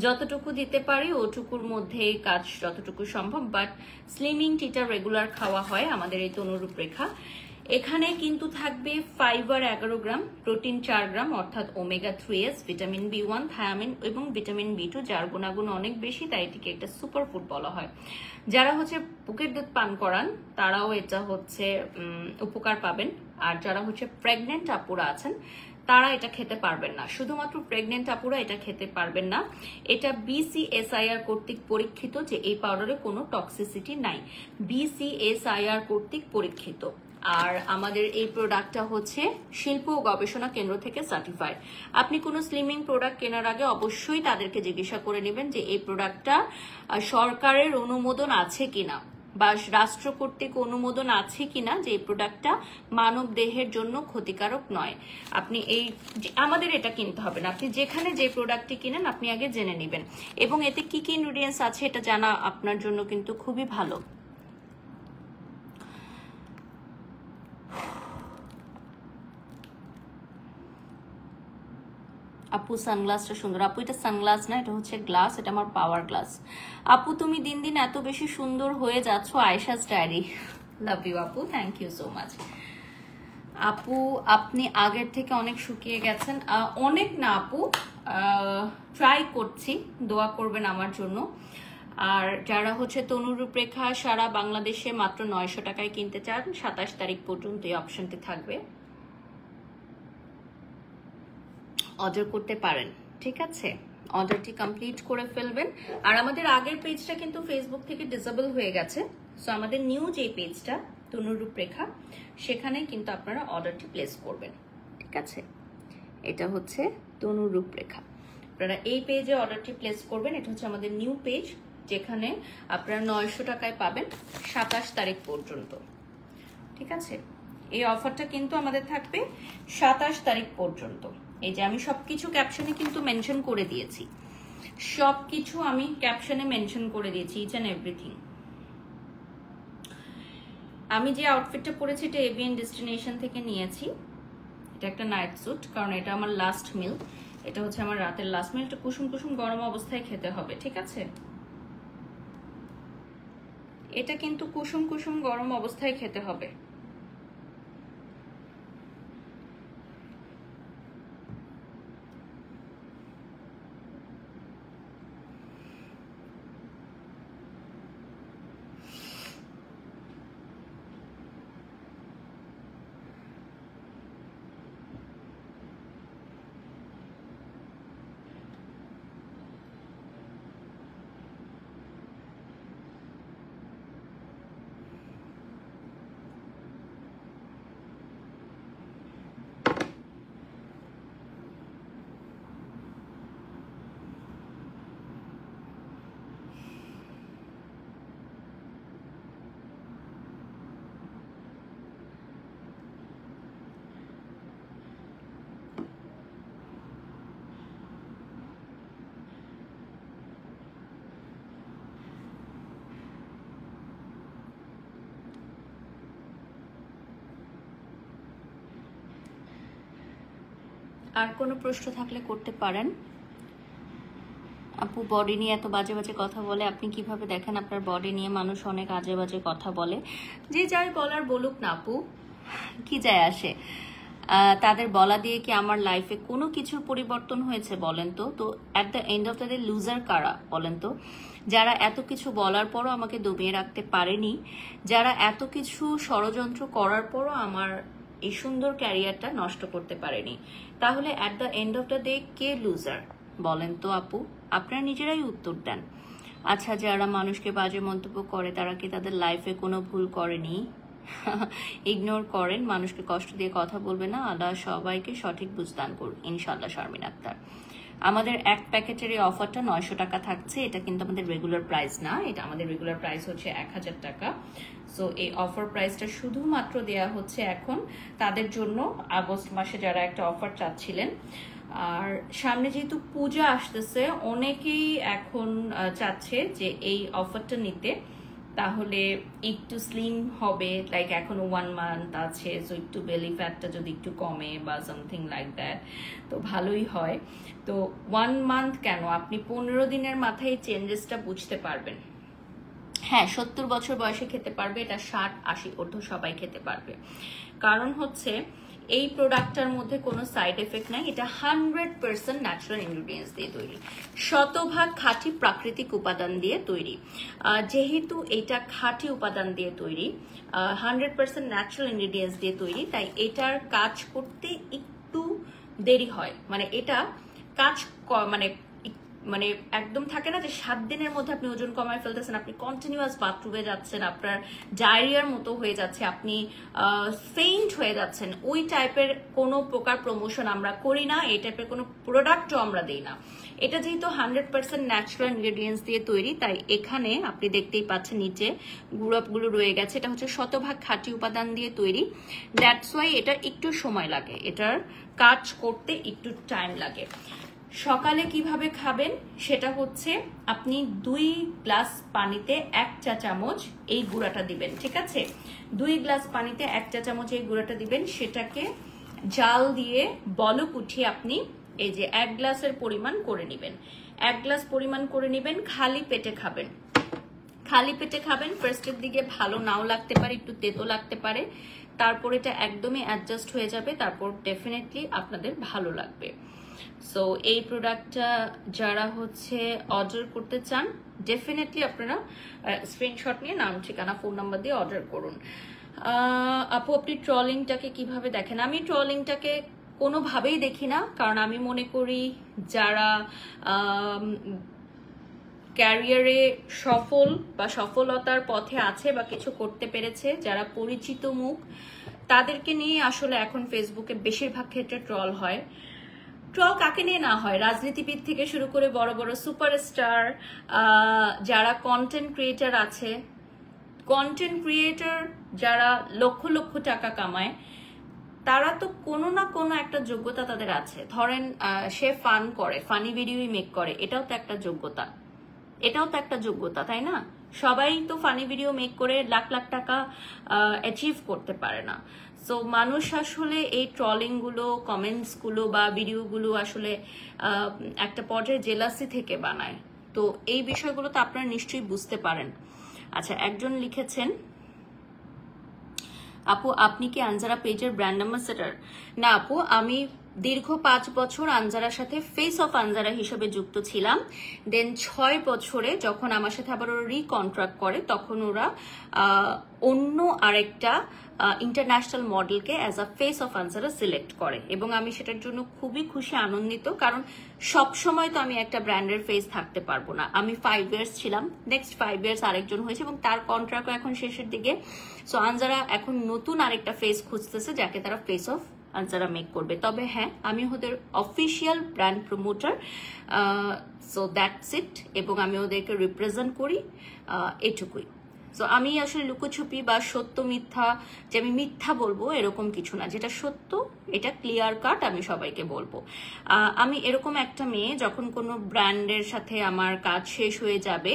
যতটুকু দিতে পারি ওটুকুর মধ্যেই কাজ যতটুকু সম্ভব, বাট স্লিমিং টিটা রেগুলার খাওয়া হয় আমাদের এই তনুরূপরেখা। এখানে কিন্তু থাকবে ফাইবার 11 গ্রাম, প্রোটিন 4 গ্রাম অর্থাৎ omega 3s, vitamin B1, thymine এবং ভিটামিন B2, যার গুণাগুণ অনেক বেশি, তাই এটিকে একটা সুপার ফুড বলা হয়। যারা হচ্ছে বুকের দুধ পান করান তারাও এটা হচ্ছে উপকার পাবেন, আর যারা হচ্ছে প্রেগনেন্ট আপুরা আছেন তারা এটা খেতে পারবেন না। শুধুমাত্র প্রেগনেন্ট আপুরা এটা খেতে পারবেন না। এটা BCSIR কর্তৃক পরীক্ষিত যে এই পাউডারে কোনো টক্সিসিটি নাই, BCSIR কর্তৃক পরীক্ষিত। আর আমাদের এই প্রোডাক্টটা হচ্ছে শিল্প ও গবেষণা কেন্দ্র থেকে সার্টিফাইড। আপনি কোনো স্লিমিং প্রোডাক্ট কেনার আগে অবশ্যই তাদেরকে জিজ্ঞাসা করে নেবেন যে এই প্রোডাক্টটা সরকারের অনুমোদন আছে কিনা বা রাষ্ট্র কর্তৃক অনুমোদন আছে কিনা, যে এই প্রোডাক্টটা মানব দেহের জন্য ক্ষতিকারক নয়। আপনি আমাদের এটা কিনতে হবে না, আপনি যেখানে যে প্রোডাক্টটি কিনেন আপনি আগে জেনে নেবেন, এবং এতে কি কি ইনগ্রিডিয়েন্টস আছে এটা জানা আপনার জন্য কিন্তু খুবই ভালো। আপু সানগ্লাসটা সুন্দর। আপু এটা সানগ্লাস না, এটা হচ্ছে গ্লাস, এটা আমার পাওয়ার গ্লাস। আপু তুমি দিন দিন এত বেশি সুন্দর হয়ে যাচ্ছ, আয়েশাস ডায়েরি। লাভ ইউ আপু, থ্যাংক ইউ সো মাচ। আপু আপনি আগের থেকে অনেক শুকিয়ে গেছেন। অনেক না আপু, ট্রাই করছি, দোয়া করবেন আমার জন্য। আর যারা হচ্ছে তনুরূপরেখা সারা বাংলাদেশে মাত্র 900 টাকায় কিনতে চান, 27 তারিখ পর্যন্ত এই অপশনটি থাকবে, অর্ডার করতে পারেন। ঠিক আছে, অর্ডারটি কমপ্লিট করে ফেলবেন। আর আমাদের আগের পেজটা কিন্তু ফেসবুক থেকে ডিসেবল হয়ে গেছে, সো আমাদের নিউ যে পেজটা তনুরূপরেখা, সেখানে কিন্তু আপনারা অর্ডারটি প্লেস করবেন। ঠিক আছে, এটা হচ্ছে তনুরূপরেখা, আপনারা এই পেজে অর্ডারটি প্লেস করবেন। এটা হচ্ছে আমাদের নিউ পেজ, যেখানে আপনারা 900 টাকায় পাবেন 27 তারিখ পর্যন্ত। ঠিক আছে, এই অফারটা কিন্তু আমাদের থাকবে 27 তারিখ পর্যন্ত। এই যে আমি সবকিছু ক্যাপশনে কিন্তু মেনশন করে দিয়েছি, সবকিছু আমি ক্যাপশনে মেনশন করে দিয়েছি, ইচ এন্ড এভরিথিং। আমি যে আউটফিটটা পরেছি এটা এভিএন ডেস্টিনেশন থেকে নিয়েছি। এটা একটা নাইট স্যুট, কারণ এটা আমার লাস্ট মিল, এটা হচ্ছে আমার রাতের লাস্ট মিল। এটা কুসুম কুসুম গরম অবস্থায় খেতে হবে। ঠিক আছে, এটা কিন্তু কুসুম কুসুম গরম অবস্থায় খেতে হবে। আর কোনো প্রশ্ন থাকলে করতে পারেন। আপু বডি নিয়ে এত বাজে বাজে কথা বলে, আপনি কিভাবে দেখেন আপনার বডি নিয়ে মানুষ অনেক আজে বাজে কথা বলে? যে যাই বলার বলুক না আপু, কি যায় আসে? তাদের বলা দিয়ে কি আমার লাইফে কোনো কিছুর পরিবর্তন হয়েছে বলেন তো? তো at the end of the day loser কারা বলেন তো? যারা এত কিছু বলার পরও আমাকে দমিয়ে রাখতে পারেনি, যারা এত কিছু ষড়যন্ত্র করার পরও আমার এই সুন্দর ক্যারিয়ারটা নষ্ট করতে পারেনি, তাহলে at the end of the day K loser বলেন তো আপু? আপনারা নিজেরাই উত্তর দেন। আচ্ছা, যারা মানুষকে বাজে মন্তব্য করে তারা কি তাদের লাইফে কোনো ভুল করেনি? ইগনোর করেন, মানুষকে কষ্ট দিয়ে কথা বলবে না। আল্লাহ সবাইকে সঠিক বুঝদান করুন ইনশাআল্লাহ। শারমিন আক্তার। আমাদের এক প্যাকেটের এই অফারটা 900 টাকা থাকছে, এটা কিন্তু আমাদের রেগুলার প্রাইস না, এটা আমাদের রেগুলার প্রাইস হচ্ছে 1000 টাকা। সো এই অফার প্রাইসটা শুধুমাত্র দেয়া হচ্ছে এখন তাদের জন্য, আগস্ট মাসে যারা একটা অফার চাচ্ছিলেন। আর সামনে যেহেতু পূজা আসতেছে, অনেকেই এখন চাচ্ছে যে এই অফারটা নিতে, তাহলে একটু স্লিম হবে, লাইক এখনো 1 মান্থ আছে, সো একটু বেলি ফ্যাটটা যদি একটু কমে বা সামথিং লাইক দ্যাট তো ভালোই হয়। তো 1 মান্থ কেন, আপনি 15 দিনের মাথায় চেঞ্জেসটা বুঝতে পারবেন। হ্যাঁ, 70 বছর বয়সে খেতে পারবে, এটা 60-80 ঊর্ধ্ব সবাই খেতে পারবে। কারণ হচ্ছে এই প্রোডাক্টটার মধ্যে কোনো সাইড এফেক্ট নাই, এটা 100% ন্যাচারাল ইনগ্রিডিয়েন্টস দিয়ে তৈরি, শতভাগ খাঁটি প্রাকৃতিক উপাদান দিয়ে তৈরি। যেহেতু এটা খাঁটি উপাদান দিয়ে তৈরি, 100% ন্যাচারাল ইনগ্রিডিয়েন্টস দিয়ে তৈরি, তাই এটার কাজ করতে একটু দেরি হয়। মানে এটা কাজ মানে মানে একদম থাকে না যে 7 দিনের মধ্যে আপনি ওজন কমায় ফেলতেছেন, আপনি কন্টিনিউয়াস বাথরুমে যাচ্ছেন, আপনার ডায়রিয়ার মতো হয়ে যাচ্ছে, আপনি ফেইন্ট হয়ে যাচ্ছেন, ওই টাইপের কোনো প্রকার প্রমোশন আমরা করি না, এই টাইপের কোনো প্রোডাক্টও আমরা দিই না। এটা যেহেতু 100% ন্যাচারাল ইনগ্রেডিয়েন্টস দিয়ে তৈরি, তাই এখানে আপনি দেখতেই পাচ্ছেন নিচে গুঁড়াপগুলো রয়ে গেছে, এটা হচ্ছে শতভাগ খাঁটি উপাদান দিয়ে তৈরি। দ্যাটস ওয়াই এটা একটু সময় লাগে, এটার কাজ করতে একটু টাইম লাগে। সকালে কিভাবে খাবেন সেটা হচ্ছে আপনি 2 গ্লাস পানিতে 1 চা চামচ এই গুঁড়াটা দিবেন, ঠিক আছে? 2 গ্লাস পানিতে 1 চা চামচ এই গুঁড়াটা দিবেন, সেটাকে জাল দিয়ে বলক উঠিয়ে আপনি এই যে 1 গ্লাসের পরিমাণ করে নেবেন, 1 গ্লাস পরিমাণ করে নেবেন, খালি পেটে খাবেন। খালি পেটে খাবেন, ফার্স্টের দিকে ভালো নাও লাগতে পারে, একটু তেতো লাগতে পারে, তারপর এটা একদমই অ্যাডজাস্ট হয়ে যাবে, তারপর ডেফিনেটলি আপনাদের ভালো লাগবে। সো এই প্রোডাক্টটা যারা হচ্ছে অর্ডার করতে চান, ডেফিনেটলি আপনারা স্ক্রিনশট নিয়ে নাম ঠিকানা ফোন নাম্বার দিয়ে অর্ডার করুন। আপু আপনি ট্রলিংটাকে কিভাবে দেখেন? আমি ট্রলিংটাকে কোনোভাবেই দেখি না, কারণ আমি মনে করি যারা ক্যারিয়ারে সফল বা সফলতার পথে আছে বা কিছু করতে পেরেছে, যারা পরিচিত মুখ, তাদেরকে নিয়ে আসলে এখন ফেসবুকে বেশিরভাগ ক্ষেত্রে ট্রল হয়। ট্রল কাকে নিয়ে না হয়? রাজনীতিবিদ থেকে শুরু করে বড় বড় সুপারস্টার, যারা কন্টেন্ট ক্রিয়েটার আছে, কন্টেন্ট ক্রিয়েটার যারা লক্ষ লক্ষ টাকা কামায়, তারা তো কোনো না কোনো একটা যোগ্যতা তাদের আছে। ধরেন সে ফান করে, ফানি ভিডিওই মেক করে, এটাও তো একটা যোগ্যতা, এটাও তো একটা যোগ্যতা, তাই না? সবাই তো ফানি ভিডিও মেক করে লাখ লাখ টাকা অ্যাচিভ করতে পারে না। সো মানুষ আসলে এই ট্রলিংগুলো, কমেন্টসগুলো বা ভিডিওগুলো আসলে একটা পর্যায়ে জেলাসি থেকে বানায়। তো এই বিষয়গুলো তো আপনারা নিশ্চয়ই বুঝতে পারেন। আচ্ছা, একজন লিখেছেন, আপু আপনি কি আনজারা পেজের ব্র্যান্ড অ্যাম্বাসেডর? না আপু, আমি দীর্ঘ 5 বছর আনজারার সাথে ফেস অফ আনজারা হিসেবে যুক্ত ছিলাম। দেন 6 বছরে যখন আমার সাথে আবার ওরা রিকন্ট্রাক্ট করে, তখন ওরা অন্য আরেকটা ইন্টারন্যাশনাল মডেলকে অ্যাজ আ ফেস অফ আনজারা সিলেক্ট করে, এবং আমি সেটার জন্য খুবই খুশি, আনন্দিত। কারণ সব সময় তো আমি একটা ব্র্যান্ডের ফেস থাকতে পারবো না। আমি 5 ইয়ার্স ছিলাম, নেক্সট 5 ইয়ার্স আরেকজন হয়েছে, এবং তার কন্ট্রাক্টও এখন শেষের দিকে। সো আনজারা এখন নতুন আরেকটা ফেস খুঁজতেছে, যাকে তারা ফেস অফ আনজারা মেক করবে। তবে হ্যাঁ, আমি ওদের official brand promoter, so that's it, এবং আমি ওদেরকে রিপ্রেজেন্ট করি, এটুকুই। সো আমি আসলে লুকোছুপি বা সত্য মিথ্যা, যে আমি মিথ্যা বলবো এরকম কিছু না, যেটা সত্য এটা ক্লিয়ার কাট আমি সবাইকে বলবো। আমি এরকম একটা মেয়ে, যখন কোনো ব্র্যান্ডের সাথে আমার কাজ শেষ হয়ে যাবে,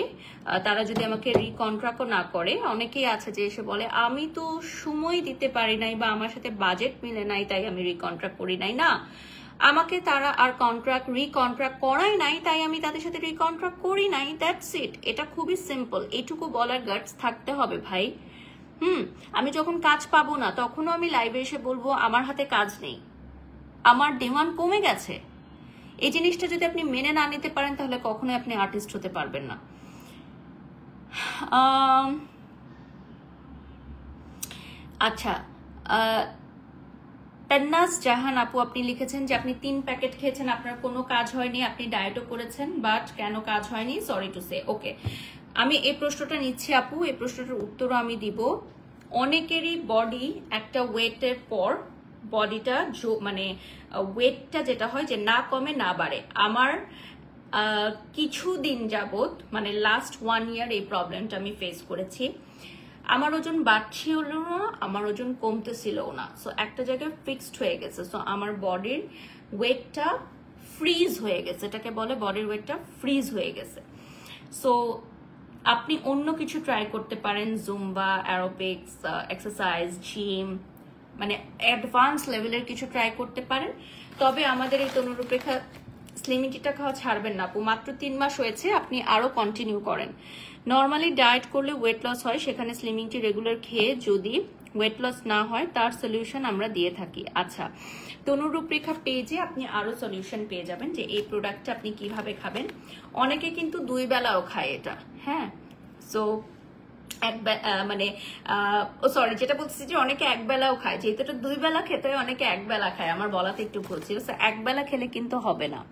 তারা যদি আমাকে রিকন্ট্রাক্টও না করে, অনেকেই আছে যে এসে বলে আমি তো সময় দিতে পারি নাই বা আমার সাথে বাজেট মিলে নাই তাই আমি রিকন্ট্রাক্ট করি নাই। না, আমাকে তারা আর রিকন্ট্রাক্ট করাই নাই, তাই আমি তাদের সাথে রিকন্ট্রাক্ট করি নাই, দ্যাটস ইট। এটা খুবই সিম্পল, এটুকু বলার গাটস থাকতে হবে ভাই। আমি যখন কাজ পাবো না, তখনও আমি লাইভে এসে বলবো আমার হাতে কাজ নেই, আমার ডিমান্ড কমে গেছে। এই জিনিসটা যদি আপনি মেনে না নিতে পারেন, তাহলে কখনোই আপনি আর্টিস্ট হতে পারবেন না। আচ্ছা, তান্নাজ জাহান আপু আপনি লিখেছেন যে আপনি 3 প্যাকেট খেয়েছেন, আপনার কোনো কাজ হয়নি, আপনি ডায়েটও করেছেন, বাট কেন কাজ হয়নি? Sorry to say. ওকে, আমি এই প্রশ্নটা নিচ্ছি আপু, এই প্রশ্নটার উত্তরও আমি দিব। অনেকেরই বডি একটা ওয়েটের পর বডিটা মানে ওয়েটটা যেটা হয় যে না কমে না বাড়ে। আমার কিছুদিন যাবত, মানে লাস্ট 1 ইয়ার এই প্রবলেমটা আমি ফেস করেছি। আমার ওজন বাড়ছিল না, আমার ওজন কমতেছিল না, সো একটা জায়গায় ফিক্সড হয়ে গেছে। সো আমার বডির ওয়েটটা ফ্রিজ হয়ে গেছে, এটাকে বলে বডির ওয়েটটা ফ্রিজ হয়ে গেছে। সো আপনি অন্য কিছু ট্রাই করতে পারেন, জুম্বা, অ্যারোবিক্স, এক্সারসাইজ, জিম, মানে অ্যাডভান্স লেভেলের কিছু ট্রাই করতে পারেন। তবে আমাদের এই তনুরূপরেখা স্লিমিং টিটা খাওয়া ছাড়বেন না আপু, মাত্র 3 মাস হয়েছে, আপনি আরো কন্টিনিউ করেন। নর্মালি ডায়েট করলে ওয়েট লস হয়, সেখানে স্লিমিং টি রেগুলার খেয়ে যদি ওয়েট লস না হয় তার সলিউশন আমরা দিয়ে থাকি। আচ্ছা, তনুরূপরেখা পেজে আপনি আরো সলিউশন পেয়ে যাবেন যে এই প্রোডাক্টটা আপনি কিভাবে খাবেন। অনেকে কিন্তু 2 বেলাও খায় এটা, হ্যাঁ। সো মানে সরি, যেটা বলছি যে অনেকে 1 বেলাও খায়, যেহেতু এটা 2 বেলা খেতে হয়, অনেকে 1 বেলা খায়, আমার বলাতে একটু ভুল ছিল। 1 বেলা খেলে কিন্তু হবে না।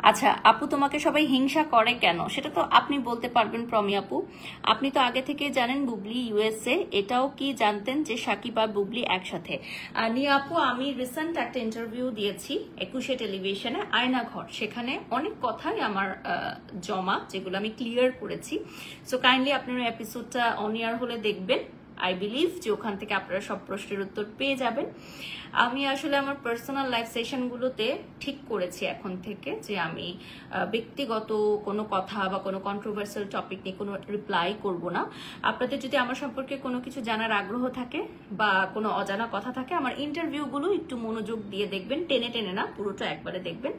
আচ্ছা আপু, তোমাকে সবাই হিংসা করে কেন, সেটা তো আপনি বলতে পারবেন প্রমি আপু। আপনি তো আগে থেকে জানেন বুবলি ইউএসএ, এটাও কি জানতেন যে সাকিব আর বুবলি একসাথে? নিয়া আপু, আমি রিসেন্ট একটা ইন্টারভিউ দিয়েছি 21শে টেলিভিশনে, আয়নাঘর, সেখানে অনেক কথাই আমার জমা, যেগুলো আমি ক্লিয়ার করেছি। সো কাইন্ডলি আপনারা এপিসোডটা অন এয়ার হলে দেখবেন। আই বিলিভ যে ওখান থেকে আপনারা সব প্রশ্নের উত্তর পেয়ে যাবেন। আমি আসলে আমার পার্সোনাল লাইফ সেশনগুলোতে ঠিক করেছি এখন থেকে যে আমি ব্যক্তিগত কোনো কথা বা কোনো কন্ট্রোভার্সিয়াল টপিক নিয়ে কোনো রিপ্লাই করব না। আপনাদের যদি আমার সম্পর্কে কোনো কিছু জানার আগ্রহ থাকে বা কোনো অজানা কথা থাকে, আমার ইন্টারভিউগুলো একটু মনোযোগ দিয়ে দেখবেন, টেনে টেনে না, পুরোটা একবারে দেখবেন।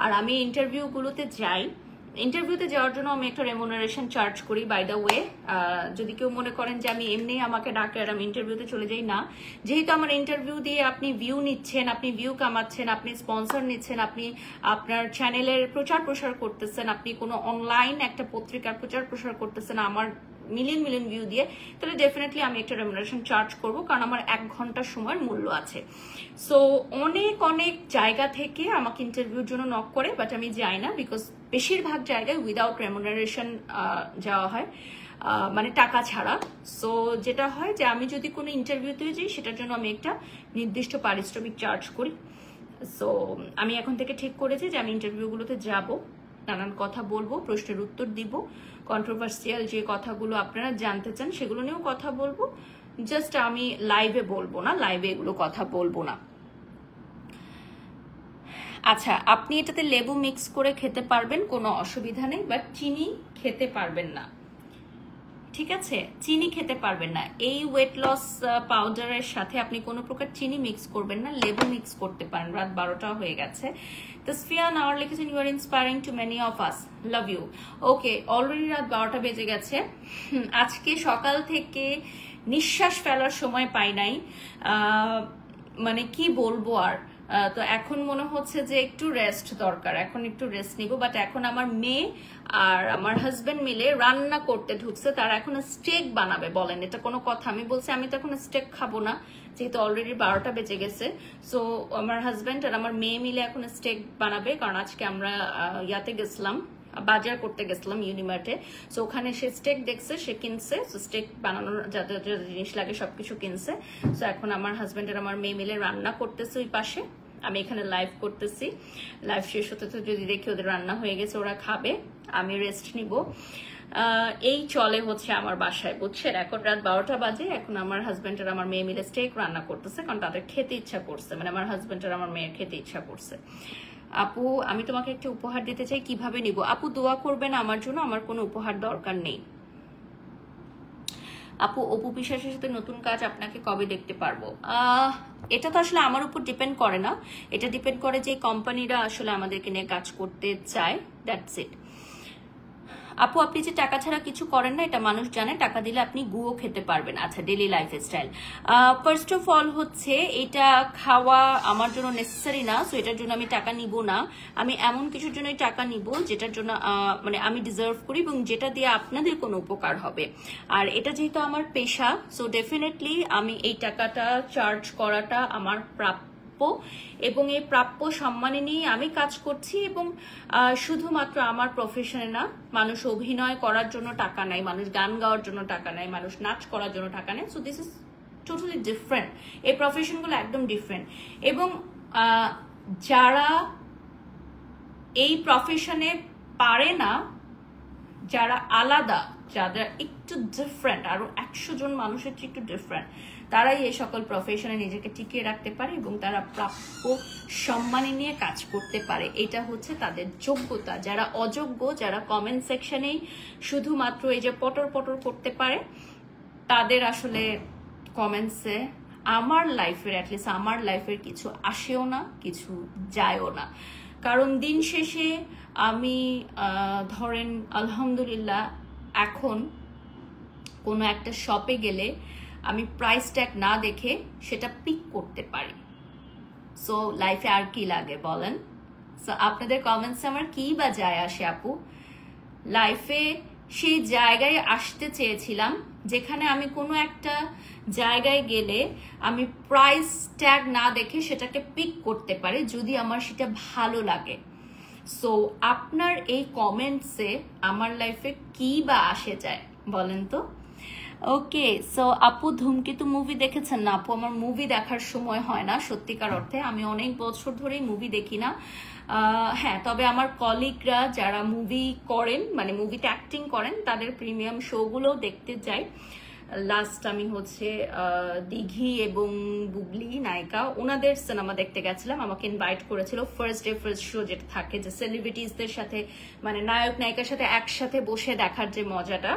আর আমি ইন্টারভিউগুলোতে যাই, ইন্টারভিউতে যাওয়ার জন্য আমি একটা রেমুনারেশন চার্জ করি। বাই দ্য ওয়ে, যদি কেউ মনে করেন যে আমি এমনি আমাকে ডাকে আর আমি ইন্টারভিউতে চলে যাই, না। যেহেতু আমার ইন্টারভিউ দিয়ে আপনি ভিউ নিচ্ছেন, আপনি ভিউ কামাচ্ছেন, আপনি স্পন্সর নিচ্ছেন, আপনি আপনার চ্যানেলের প্রচার প্রসার করতেছেন, আপনি কোনো অনলাইন একটা পত্রিকার প্রচার প্রসার করতেছেন আমার মিলিয়ন মিলিয়ন ভিউ দিয়ে, তাহলে ডেফিনেটলি আমি একটা রেমুনারেশন চার্জ করব, কারণ আমার 1 ঘন্টা সময়ের মূল্য আছে। সো অনেক অনেক জায়গা থেকে আমাকে ইন্টারভিউর জন্য নক করে, বাট আমি যাই না, বিকজ বেশিরভাগ জায়গায় উইদাউট রেমুনারেশন যাওয়া হয়, মানে টাকা ছাড়া। সো যেটা হয় যে আমি যদি কোনো ইন্টারভিউতে যাই, সেটার জন্য আমি একটা নির্দিষ্ট পারিশ্রমিক চার্জ করি। সো আমি এখন থেকে ঠিক করেছি যে আমি ইন্টারভিউগুলোতে যাব, নানান কথা বলবো, প্রশ্নের উত্তর দিব, কন্ট্রোভার্সিয়াল যে কথাগুলো আপনারা জানতে চান সেগুলো নিয়েও কথা বলবো। জাস্ট আমি লাইভে বলবো না, লাইভে এগুলো কথা বলবো না। আচ্ছা, আপনি এটাতে লেবু মিক্স করে খেতে পারবেন, কোনো অসুবিধা নেই, বাট চিনি খেতে পারবেন না, ঠিক আছে? চিনি খেতে পারবেন না। এই ওয়েট লস পাউডারের সাথে আপনি কোনো প্রকার চিনি মিক্স করবেন না, লেবু মিক্স করতে পারেন। রাত 12টা হয়ে গেছে। তাসফিয়া নাওয়ার লিখেছেন, you are inspiring to many of us, love you. Okay, already রাত 12টা বেজে গেছে। আজকে সকাল থেকে নিঃশ্বাস ফেলার সময় পাই নাই, মানে কি বলবো আর। তো এখন মনে হচ্ছে যে একটু রেস্ট দরকার, এখন একটু রেস্ট নিব। বাট এখন আমার মেয়ে আর আমার হাজবেন্ড মিলে রান্না করতে ঢুকছে, তারা এখন স্টেক বানাবে। বলেন এটা কোনো কথা? আমি বলছি আমি তো এখন স্টেক খাবো না, যেহেতু অলরেডি 12টা বেজে গেছে। সো আমার হাজবেন্ড আর আমার মেয়ে মিলে এখন স্টেক বানাবে, কারণ আজকে আমরা ইয়াতে গেছিলাম, বাজার করতে গেছিলাম ইউনিমার্টে। সো ওখানে সে স্টেক দেখছে, সে কিনছে, স্টেক বানানোর যা যা জিনিস লাগে সবকিছু কিনছে। সো এখন আমার হাজবেন্ড আর আমার মেয়ে মিলে রান্না করতেছে ওই পাশে, আমি এখানে লাইভ করতেছি। লাইভ শেষ হতে তো যদি দেখি ওদের রান্না হয়ে গেছে, ওরা খাবে, আমি রেস্ট নিব। এই চলে হচ্ছে আমার বাসায়, বুঝছেন? এখন রাত 12টা বাজে, এখন আমার হাজবেন্ড আর আমার মেয়ে মিলে স্টেক রান্না করতেছে, কারণ তাদের খেতে ইচ্ছা করছে, মানে আমার হাজবেন্ড আর আমার মেয়ের খেতে ইচ্ছা করছে। আপু, আমি তোমাকে একটা উপহার দিতে চাই, কিভাবে নিব? আপু দোয়া করবেন আমার জন্য, আমার কোনো উপহার দরকার নেই। আপু, অপু বিশ্বাসের সাথে নতুন কাজ আপনাকে কবে দেখতে পারবো? এটা তো আসলে আমার উপর ডিপেন্ড করে না, এটা ডিপেন্ড করে যে কোম্পানিরা আসলে আমাদেরকে নিয়ে কাজ করতে চায়, দ্যাটস ইট। আপু, আপনি যে টাকা ছাড়া কিছু করেন না, এটা মানুষ জানে, টাকা দিলে আপনি গুও খেতে পারবেন। আচ্ছা, daily life style, first of all হচ্ছে এটা খাওয়া আমার জন্য নেসেসারি না, সো এটার জন্য আমি টাকা নিব না। আমি এমন কিছুর জন্যই টাকা নিব যেটার জন্য মানে আমি ডিজার্ভ করি এবং যেটা দিয়ে আপনাদের কোনো উপকার হবে। আর এটা যেহেতু আমার পেশা, সো ডেফিনেটলি আমি এই টাকাটা চার্জ করাটা আমার প্রাপ্য, এবং এই প্রাপ্য সম্মানে নিয়ে আমি কাজ করছি। এবং শুধুমাত্র আমার প্রফেশনে না, মানুষ অভিনয় করার জন্য টাকা নেয়, মানুষ গান গাওয়ার জন্য টাকা নেয়, মানুষ নাচ করার জন্য টাকা নেয়। So this is totally different, এই প্রফেশনগুলো একদম ডিফারেন্ট। এবং যারা এই প্রফেশনে পারে না, যারা আলাদা, যারা একটু ডিফারেন্ট, আরো 100 জন মানুষের চেয়ে একটু ডিফারেন্ট, তারাই এই সকল প্রফেশনে নিজেকে টিকিয়ে রাখতে পারে এবং তারা প্রাপ্য সম্মানী নিয়ে কাজ করতে পারে। এটা হচ্ছে তাদের যোগ্যতা। যারা অযোগ্য, যারা কমেন্ট সেকশনেই শুধুমাত্র এই যে পটর পটর করতে পারে, তাদের আসলে কমেন্টসে আমার লাইফের, অ্যাটলিস্ট আমার লাইফের কিছু আসেও না, কিছু যায়ও না। কারণ দিন শেষে আমি ধরেন আলহামদুলিল্লাহ এখন কোনো একটা শপে গেলে আমি প্রাইস ট্যাগ না দেখে সেটা পিক করতে পারি। সো লাইফে আর কি লাগে বলেন? সো আপনাদের কমেন্টসে আমার কি বা যায় আসে আপু? লাইফে সেই জায়গায় আসতে চেয়েছিলাম যেখানে আমি কোনো একটা জায়গায় গেলে আমি প্রাইস ট্যাগ না দেখে সেটাকে পিক করতে পারি যদি আমার সেটা ভালো লাগে। সো আপনার এই কমেন্টসে আমার লাইফে কি বা আসে যায় বলেন তো? ওকে, সো আপু ধূমকেতু মুভি দেখেছেন না? আপু আমার মুভি দেখার সময় হয় না সত্যিকার অর্থে, আমি অনেক বছর ধরেই মুভি দেখি না। হ্যাঁ, তবে আমার কলিগরা যারা মুভি করেন, মানে মুভিতে অ্যাক্টিং করেন, তাদের প্রিমিয়াম শোগুলোও দেখতে যাই। লাস্ট আমি হচ্ছে দিঘি এবং বুবলি নায়িকা ওনাদের সিনেমা দেখতে গেছিলাম, আমাকে ইনভাইট করেছিল। ফার্স্ট ডে ফার্স্ট শো যেটা থাকে, যে সেলিব্রিটিসদের সাথে মানে নায়ক নায়িকার সাথে একসাথে বসে দেখার যে মজাটা।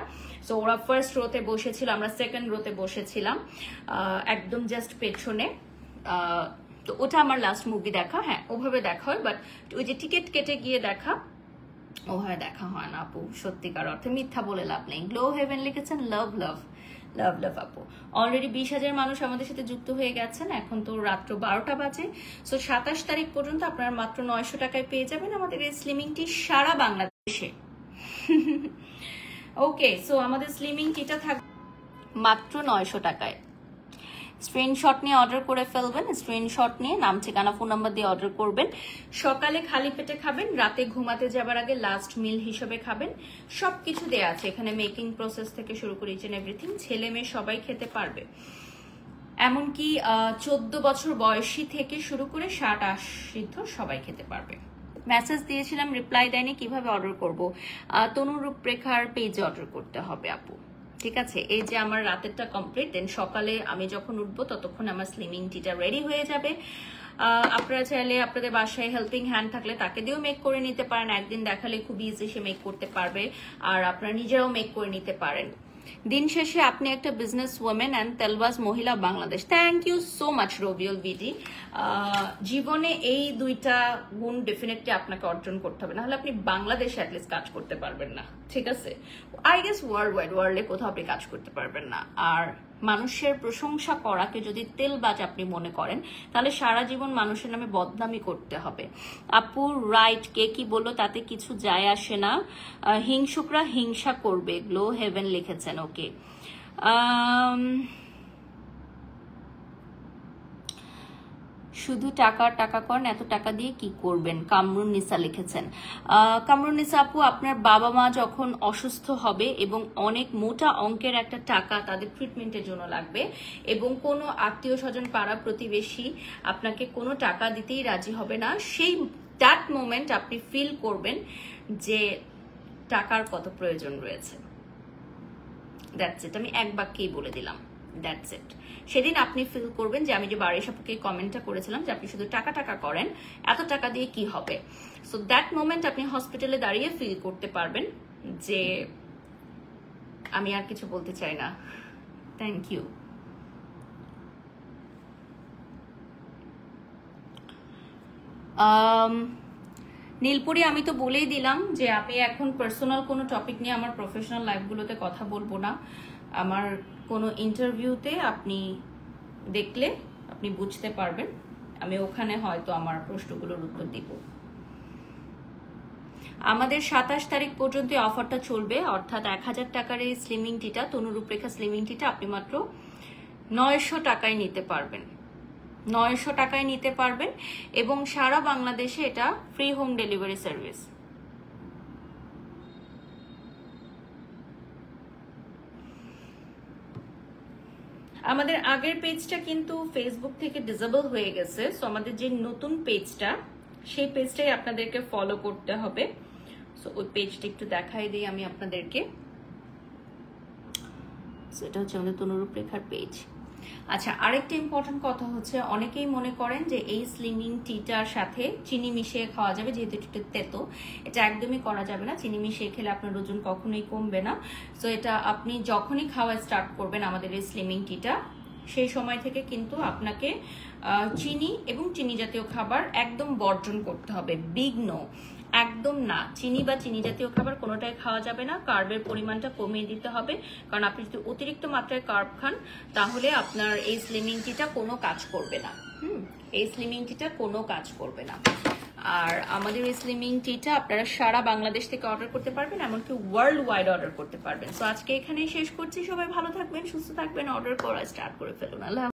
সো ওরা ফার্স্ট রোতে বসেছিল, আমরা সেকেন্ড রোতে বসেছিলাম একদম জাস্ট পেছনে। তো ওটা আমার লাস্ট মুভি দেখা। হ্যাঁ, ওভাবে দেখা হয়, বাট ওই যে টিকিট কেটে গিয়ে দেখা ওভাবে দেখা হয় না আপু, সত্যিকার অর্থে মিথ্যা বলে লাভ নেই। গ্লো হেভেন লিখেছেন লাভ লাভ লাভ লাভ আপু। অলরেডি 20,000 মানুষ আমাদের সাথে যুক্ত হয়ে গেছেন, এখন তো রাত্র 12টা বাজে। সো 27 তারিখ পর্যন্ত আপনারা মাত্র 900 টাকায় পেয়ে যাবেন আমাদের এই স্লিমিংটি সারা বাংলাদেশে। ওকে, সো আমাদের স্লিমিং টিটা থাকবে মাত্র 900 টাকায়। স্ক্রিনশট নিয়ে অর্ডার করে ফেলবেন, স্ক্রিনশট নিয়ে নাম ঠিকানা ফোন নাম্বার দিয়ে অর্ডার করবেন। সকালে খালি পেটে খাবেন, রাতে ঘুমাতে যাবার আগে লাস্ট মিল হিসেবে খাবেন। সবকিছু দেয়া আছে এখানে, মেকিং প্রসেস থেকে শুরু করে ইচ এন্ড এভরিথিং। ছেলে মেয়ে সবাই খেতে পারবে, এমনকি 14 বছর বয়সী থেকে শুরু করে 60-80 সবাই খেতে পারবে। মেসেজ দিয়েছিলাম, রিপ্লাই দেয়নি, কিভাবে অর্ডার করব? তনু রূপরেখার পেজে অর্ডার করতে হবে আপু, ঠিক আছে? এই যে আমার রাতেরটা কমপ্লিট, দেন সকালে আমি যখন উঠবো ততক্ষণ আমার স্লিমিং টিটা রেডি হয়ে যাবে। আপনারা চাইলে আপনাদের বাসায় হেল্পিং হ্যান্ড থাকলে তাকে দিয়েও মেক করে নিতে পারেন, একদিন দেখালে খুব ইজি সে মেক করতে পারবে, আর আপনারা নিজেরাও মেক করে নিতে পারেন। দিন শেষে আপনি একটা বিজনেস ওমেন অ্যান্ড তেলবাজ মহিলা Bangladesh. Thank you so much Robiul BD. জীবনে এই দুইটা গুণ ডেফিনেটলি আপনাকে অর্জন করতে হবে, নাহলে আপনি বাংলাদেশে অ্যাটলিস্ট কাজ করতে পারবেন না, ঠিক আছে? আই গেস ওয়ার্ল্ডে কোথাও আপনি কাজ করতে পারবেন না। আর মানুষের প্রশংসা করাকে যদি তেলবাজ আপনি মনে করেন, তাহলে সারা জীবন মানুষের নামে বদনামি করতে হবে। আপু রাইট, কে কি বললো তাতে কিছু যায় আসে না, হিংসুকরা হিংসা করবে, গ্লো হেভেন লিখেছেন। ওকে, শুধু টাকা টাকা করেন, এত টাকা দিয়ে কি করবেন? কামরুন নিসা লিখেছেন। কামরুন নিসা আপু, আপনার বাবা মা যখন অসুস্থ হবে এবং অনেক মোটা অঙ্কের একটা টাকা তাদের ট্রিটমেন্টের জন্য লাগবে, এবং কোনো আত্মীয় স্বজন পাড়া প্রতিবেশী আপনাকে কোনো টাকা দিতেই রাজি হবে না, সেই দ্যাট মোমেন্ট আপনি ফিল করবেন যে টাকার কত প্রয়োজন রয়েছে। দ্যাটস ইট, আমি এক বাক্যেই বলে দিলাম, দ্যাটস ইট। সেদিন আপনি ফিল করবেন যে আমি যে বাড়ির সাপকে কমেন্টটা করেছিলাম যে আপনি শুধু টাকা টাকা করেন, এত টাকা দিয়ে কি হবে। সো দ্যাট মোমেন্ট আপনি হসপিটালে দাঁড়িয়ে ফিল করতে পারবেন যে আমি আর কিছু বলতে চাই না। Thank you. নীলপুরি, আমি তো বলেই দিলাম যে আমি এখন পার্সোনাল কোনো টপিক নিয়ে আমার প্রফেশনাল লাইফগুলোতে কথা বলবো না। আমার কোনো ইন্টারভিউতে আপনি দেখলে আপনি বুঝতে পারবেন, আমি ওখানে হয়তো আমার প্রশ্নগুলোর উত্তর দিব। আমাদের 27 তারিখ পর্যন্ত অফারটা চলবে, অর্থাৎ 1000 টাকার এই স্লিমিং টিটা, তনু রূপরেখা স্লিমিং টিটা আপনি মাত্র 900 টাকায় নিতে পারবেন। 900 টাকায় নিতে পারবেন এবং সারা বাংলাদেশে এটা ফ্রি হোম ডেলিভারি সার্ভিস। আমাদের আগের পেজটা কিন্তু ফেসবুক থেকে ডিসেবল হয়ে গেছে, সো আমাদের যে নতুন পেজটা, সেই পেজটাই আপনাদেরকে ফলো করতে হবে। সো ওই পেজটা একটু দেখাই দিই আমি আপনাদেরকে। সো এটা হচ্ছে আমাদের তনু রূপরেখার পেজ। আচ্ছা, আরেকটা ইম্পর্টেন্ট কথা হচ্ছে, অনেকেই মনে করেন যে এই স্লিমিং টিটার সাথে চিনি মিশিয়ে খাওয়া যাবে, যেহেতু এটা তেতো। এটা একদমই করা যাবে না। চিনি মিশিয়ে খেলে আপনার ওজন কখনোই কমবে না। সো এটা আপনি যখনই খাওয়া স্টার্ট করবেন আমাদের এই স্লিমিং টিটা, সেই সময় থেকে কিন্তু আপনাকে চিনি এবং চিনি জাতীয় খাবার একদম বর্জন করতে হবে। বিগ নো, একদম না। চিনি বা চিনি জাতীয় খাবার কোনোটাই খাওয়া যাবে না। কার্বের পরিমাণটা কমিয়ে দিতে হবে, কারণ আপনি যদি অতিরিক্ত মাত্রায় কার্ব খান তাহলে আপনার এই স্লিমিং টিটা কোনো কাজ করবে না। এই স্লিমিং টিটা কোনো কাজ করবে না। আর আমাদের এই স্লিমিং টিটা আপনারা সারা বাংলাদেশ থেকে অর্ডার করতে পারবেন, এমনকি ওয়ার্ল্ড ওয়াইড অর্ডার করতে পারবেন। সো আজকে এখানেই শেষ করছি। সবাই ভালো থাকবেন, সুস্থ থাকবেন, অর্ডার করা স্টার্ট করে ফেলুন। আল্লাহ।